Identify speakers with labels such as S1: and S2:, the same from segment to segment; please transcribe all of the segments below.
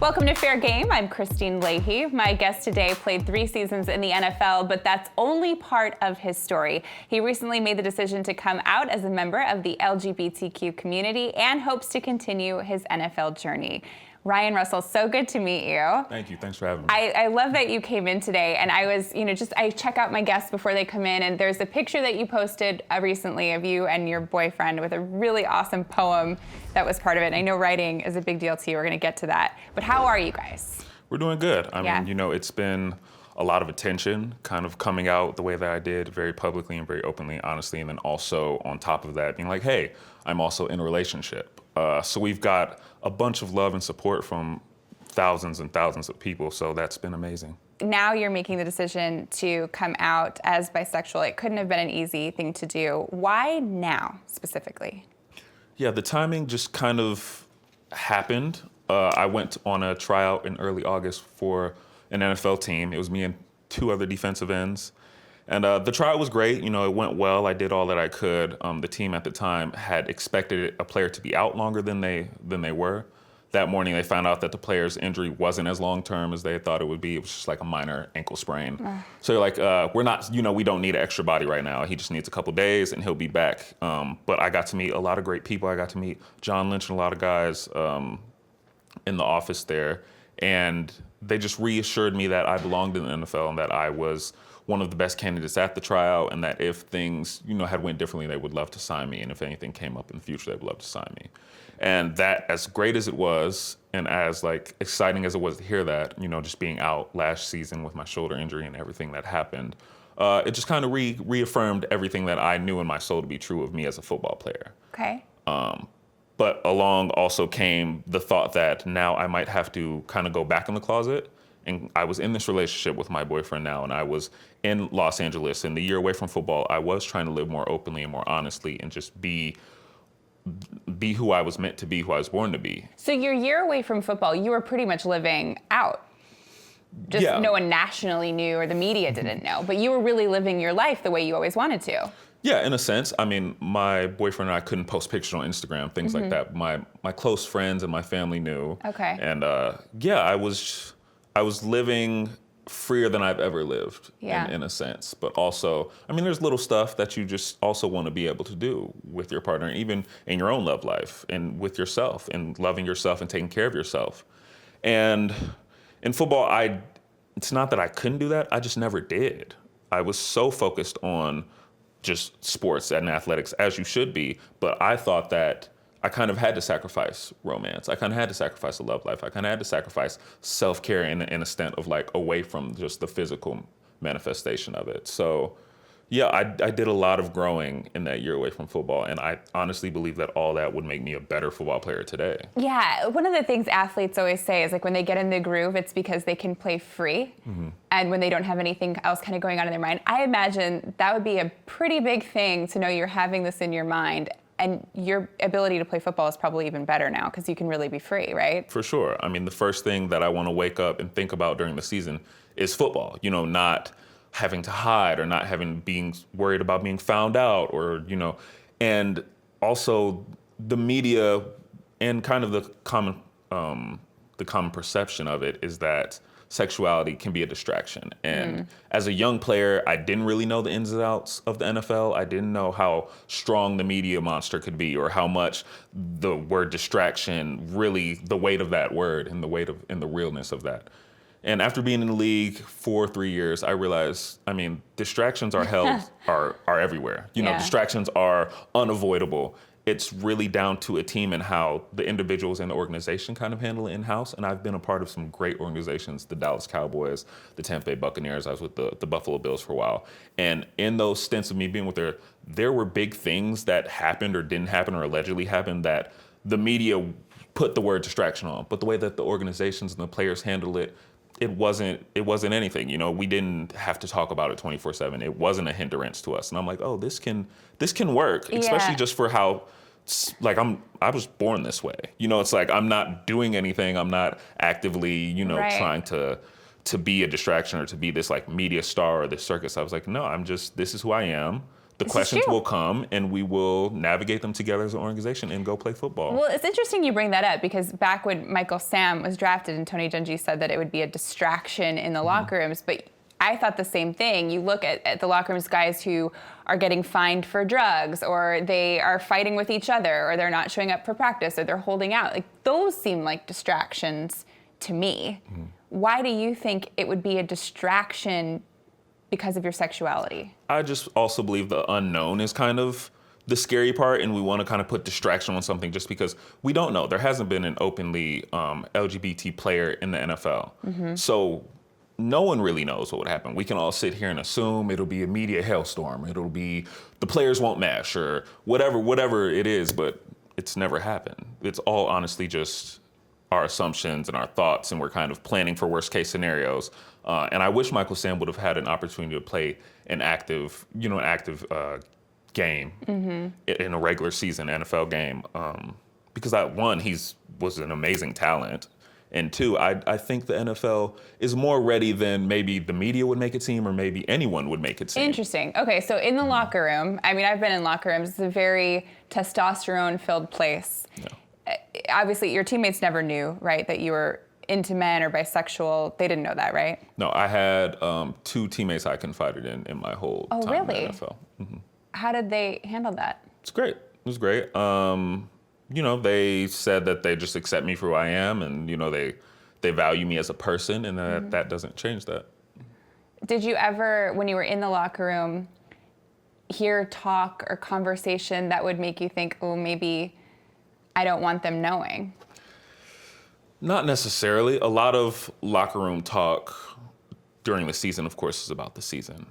S1: Welcome to Fair Game. I'm Kristine Leahy. My guest today played 3 seasons in the NFL, but that's only part of his story. He recently made the decision to come out as a member of the LGBTQ community and hopes to continue his NFL journey. Ryan Russell, so good to meet you.
S2: Thank you. Thanks for having me.
S1: I love that you came in today, and I was, I check out my guests before they come in, and there's a picture that you posted recently of you and your boyfriend with a really awesome poem that was part of it. And I know writing is a big deal to you. We're going to get to that. But how are you guys?
S2: We're doing good. I mean, it's been a lot of attention kind of coming out the way that I did, very publicly and very openly, honestly, and then also on top of that being like, hey, I'm also in a relationship. So we've got a bunch of love and support from thousands and thousands of people, so that's been amazing.
S1: Now you're making the decision to come out as bisexual. It couldn't have been an easy thing to do. Why now, specifically?
S2: Yeah, the timing just kind of happened. I went on a tryout in early August for an NFL team. It was me and 2 other defensive ends. And the trial was great. It went well. I did all that I could. The team at the time had expected a player to be out longer than they were. That morning, they found out that the player's injury wasn't as long-term as they thought it would be. It was just like a minor ankle sprain. So they're like, we're not, we don't need an extra body right now. He just needs a couple days and he'll be back. But I got to meet a lot of great people. I got to meet John Lynch and a lot of guys in the office there. And they just reassured me that I belonged in the NFL and that I was one of the best candidates at the tryout, and that if things, had went differently, they would love to sign me. And if anything came up in the future, they would love to sign me. And that, as great as it was, and as exciting as it was to hear that, just being out last season with my shoulder injury and everything that happened, it just kind of reaffirmed everything that I knew in my soul to be true of me as a football player.
S1: Okay.
S2: But along also came the thought that now I might have to kind of go back in the closet. And I was in this relationship with my boyfriend now, and I was in Los Angeles. And the year away from football, I was trying to live more openly and more honestly and just be who I was meant to be, who I was born to be.
S1: So your year away from football, you were pretty much living out. Just no one nationally knew or the media didn't know, but you were really living your life the way you always wanted to.
S2: Yeah, in a sense. I mean, my boyfriend and I couldn't post pictures on Instagram, things like that. My close friends and my family knew.
S1: Okay.
S2: And I was living freer than I've ever lived, in a sense. But also, there's little stuff that you just also want to be able to do with your partner, even in your own love life and with yourself and loving yourself and taking care of yourself. And in football, it's not that I couldn't do that, I just never did. I was so focused on just sports and athletics, as you should be, but I thought that I kind of had to sacrifice romance. I kind of had to sacrifice a love life. I kind of had to sacrifice self-care in a extent of away from just the physical manifestation of it. So yeah, I did a lot of growing in that year away from football, and I honestly believe that all that would make me a better football player today.
S1: Yeah, one of the things athletes always say is when they get in the groove, it's because they can play free, and when they don't have anything else kind of going on in their mind. I imagine that would be a pretty big thing to know you're having this in your mind. And your ability to play football is probably even better now because you can really be free, right?
S2: For sure. The first thing that I want to wake up and think about during the season is football. Not having to hide or not being worried about being found out or, and also the media and kind of the common perception of it is that sexuality can be a distraction. And as a young player, I didn't really know the ins and outs of the NFL. I didn't know how strong the media monster could be or how much the word distraction really, the weight of that word and the realness of that. And after being in the league for 3 years, I realized, distractions are everywhere. Distractions are unavoidable. It's really down to a team and how the individuals in the organization kind of handle it in-house. And I've been a part of some great organizations, the Dallas Cowboys, the Tampa Bay Buccaneers. I was with the Buffalo Bills for a while. And in those stints of me being with there were big things that happened or didn't happen or allegedly happened that the media put the word distraction on. But the way that the organizations and the players handled it, it wasn't anything. We didn't have to talk about it 24/7. It wasn't a hindrance to us. And I'm like, oh, this can work, especially just for how I was born this way. It's I'm not doing anything. I'm not actively, trying to be a distraction or to be this media star or this circus. I was like, no, this is who I am. the
S1: This is
S2: questions
S1: true.
S2: will come, and we will navigate them together as an organization and go play football.
S1: Well, it's interesting you bring that up because back when Michael Sam was drafted and Tony Dungy said that it would be a distraction in the locker rooms, but I thought the same thing. You look at the locker rooms, guys who are getting fined for drugs, or they are fighting with each other, or they're not showing up for practice, or they're holding out. Like, those seem like distractions to me. Why do you think it would be a distraction because of your sexuality?
S2: I just also believe the unknown is kind of the scary part, and we want to kind of put distraction on something just because we don't know. There hasn't been an openly LGBT player in the NFL. So no one really knows what would happen. We can all sit here and assume it'll be a media hailstorm. It'll be the players won't mesh or whatever it is, but it's never happened. It's all honestly just our assumptions and our thoughts, and we're kind of planning for worst case scenarios. And I wish Michael Sam would have had an opportunity to play an active game in a regular season NFL game, because one, was an amazing talent, and two, I think the NFL is more ready than maybe the media would make it seem, or maybe anyone would make it seem.
S1: Interesting. Okay, so in the locker room, I mean, I've been in locker rooms. It's a very testosterone-filled place.
S2: Yeah.
S1: Obviously, your teammates never knew, right, that you were into men or bisexual. They didn't know that, right?
S2: No, I had 2 teammates I confided in my whole time
S1: really?
S2: in the NFL.
S1: How did they handle that?
S2: It's great. It was great. They said that they just accept me for who I am, and they value me as a person, and that doesn't change that.
S1: Did you ever, when you were in the locker room, hear talk or conversation that would make you think, oh, maybe I don't want them knowing?
S2: Not necessarily. A lot of locker room talk during the season, of course, is about the season.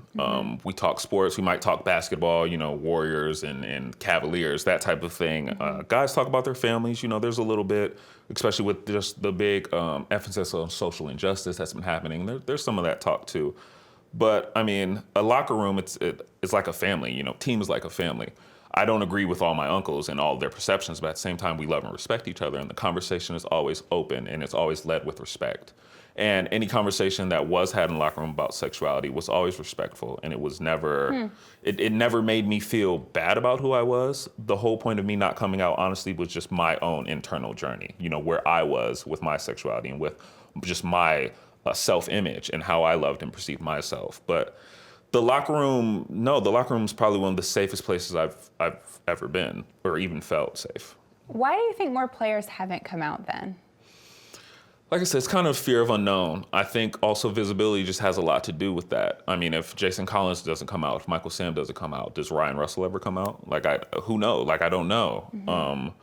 S2: We talk sports. We might talk basketball, Warriors and Cavaliers, that type of thing. Guys talk about their families. There's a little bit, especially with just the big emphasis on social injustice that's been happening. There's some of that talk too. But I mean, a locker room, it's like a family. Team is like a family. I don't agree with all my uncles and all their perceptions, but at the same time, we love and respect each other, and the conversation is always open, and it's always led with respect. And any conversation that was had in the locker room about sexuality was always respectful, and it was never, it never made me feel bad about who I was. The whole point of me not coming out, honestly, was just my own internal journey, where I was with my sexuality and with just my self-image and how I loved and perceived myself. But the locker room, no, the locker room is probably one of the safest places I've ever been, or even felt safe.
S1: Why do you think more players haven't come out then?
S2: Like I said, it's kind of fear of unknown. I think also visibility just has a lot to do with that. I mean, if Jason Collins doesn't come out, if Michael Sam doesn't come out, does Ryan Russell ever come out? Who knows? I don't know.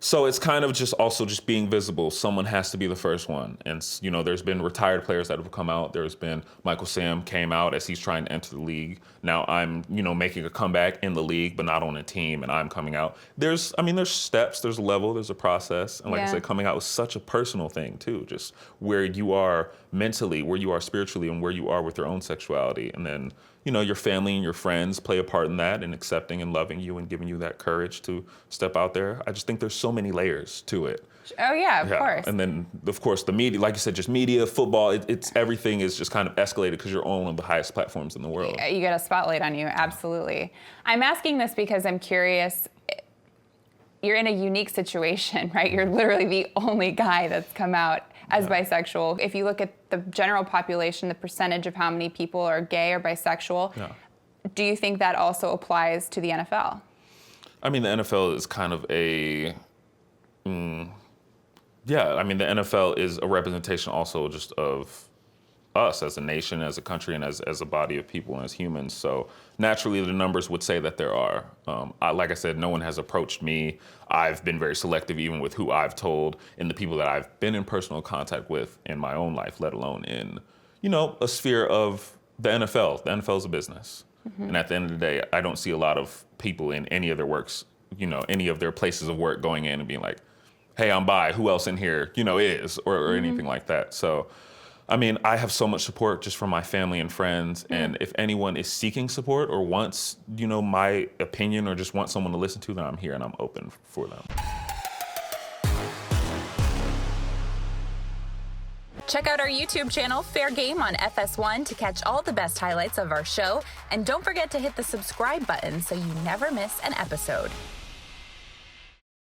S2: So it's kind of just also just being visible. Someone has to be the first one. And, there's been retired players that have come out. There's been Michael Sam came out as he's trying to enter the league. Now I'm, making a comeback in the league, but not on a team, and I'm coming out. There's steps, there's a level, there's a process. And like I said, coming out is such a personal thing too, just where you are mentally, where you are spiritually, and where you are with your own sexuality. And then, your family and your friends play a part in that, and accepting and loving you and giving you that courage to step out there. I just think there's so many layers to it.
S1: Oh yeah, of course.
S2: And then, of course, the media, like you said, just media, football, it's everything is just kind of escalated because you're on one of the highest platforms in the world.
S1: You get a spotlight on you, absolutely. I'm asking this because I'm curious. You're in a unique situation, right? You're literally the only guy that's come out as bisexual. If you look at the general population, the percentage of how many people are gay or bisexual, do you think that also applies to the NFL?
S2: I mean, the NFL is kind of the NFL is a representation also just of us as a nation, as a country, and as a body of people and as humans. So naturally, the numbers would say that there are. Like I said, no one has approached me. I've been very selective even with who I've told and the people that I've been in personal contact with in my own life, let alone in, a sphere of the NFL. The NFL is a business. And at the end of the day, I don't see a lot of people in any of their works, any of their places of work going in and being like, hey, I'm bi, who else in here, is, or anything like that. So, I mean, I have so much support just from my family and friends. And if anyone is seeking support or wants, my opinion or just wants someone to listen to, then I'm here and I'm open for them.
S3: Check out our YouTube channel, FairGame on FS1 to catch all the best highlights of our show. And don't forget to hit the subscribe button so you never miss an episode.